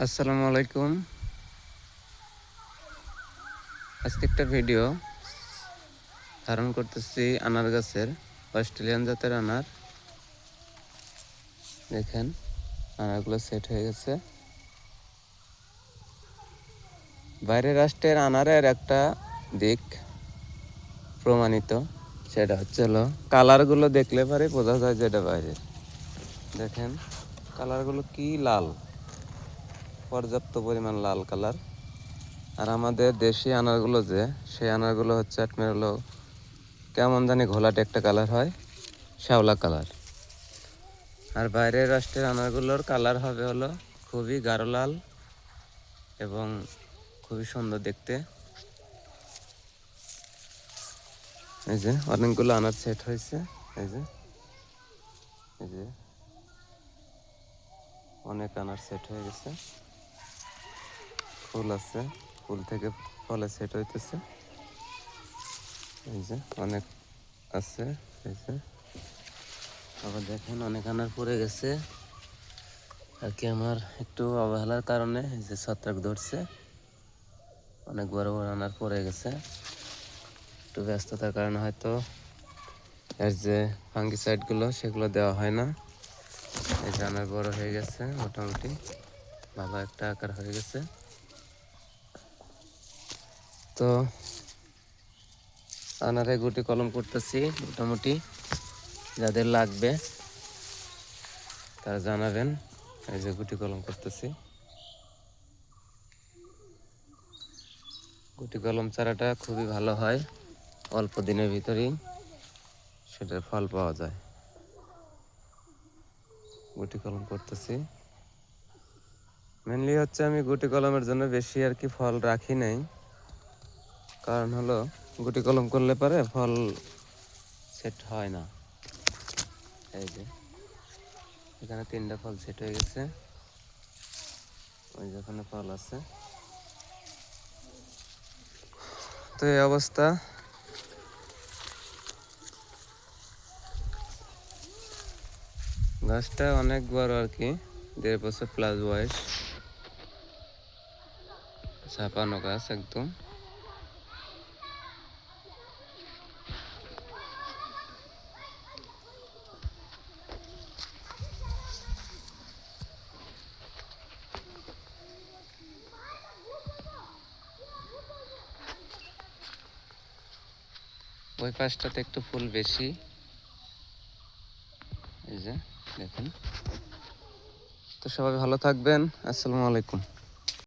আসসালামু আলাইকুম। আজকে একটা ভিডিও ধারণ করতেছি আনার গাছের, অস্ট্রেলিয়ান জাতের আনার। দেখেন আনারগুলো সেট হয়ে গেছে। বাইরের রাষ্ট্রের আনারের একটা দিক প্রমাণিত, সেটা হচ্ছে কালারগুলো দেখলে পরে বোঝা যায় যে এটা বাইরের। দেখেন কালারগুলো কি লাল, পর্যাপ্ত পরিমাণ লাল কালার। আর আমাদের দেশি আনারগুলো সেই আনারগুলো হচ্ছে আপনার কেমন জানি ঘোলাটে একটা কালার হয়, শ্যাওলা কালার। আর বাইরের রাষ্ট্রের আনারগুলোর কালার হবে খুবই গাঢ় লাল এবং খুবই সুন্দর দেখতে। এই যে অনেকগুলো আনার সেট হয়েছে, এই যে এই যে অনেক আনার সেট হয়ে গেছে। ফুল আছে, ফুল থেকে ফলে সেট হইতেছে। এই যে অনেক আছে, এই যে আবার দেখেন অনেক আনার পড়ে গেছে। আর কি আমার একটু অবহেলার কারণে এই যে ছত্রাক ধরছে, অনেক বড় বড় আনার পড়ে গেছে। একটু ব্যস্ততার কারণে হয়তো এর যে ফাঙ্গিসাইডগুলো সেগুলো দেওয়া হয় না। এই যে আনার বড় হয়ে গেছে, মোটামুটি ভালো একটা আকার হয়ে গেছে। তো আনারে গুটি কলম করতেছি, মোটামুটি যাদের লাগবে তারা জানাবেন। এই যে গুটি কলম করতেছি। গুটি কলম চারাটা খুবই ভালো হয়, অল্প দিনের ভিতরেই সেটার ফল পাওয়া যায়। গুটি কলম করতেছি মেনলি হচ্ছে আমি গুটি কলমের জন্য বেশি আর কি ফল রাখি নাই, কারণ গুটি কলম করলে পরে ফল সেট হয় না। এই যে এখানে 3টা ফল সেট হয়ে গেছে, ওই যেখানে ফল আছে। তো এই অবস্থা। গাছটা অনেক বড় আর কি, 1.5 বছর প্লাস বয়স, ছাপানো গাছ একদম। ওই পাশটাতে একটু ফুল বেশি, এই যে দেখেন। তো সবাই ভালো থাকবেন। আসসালামু আলাইকুম।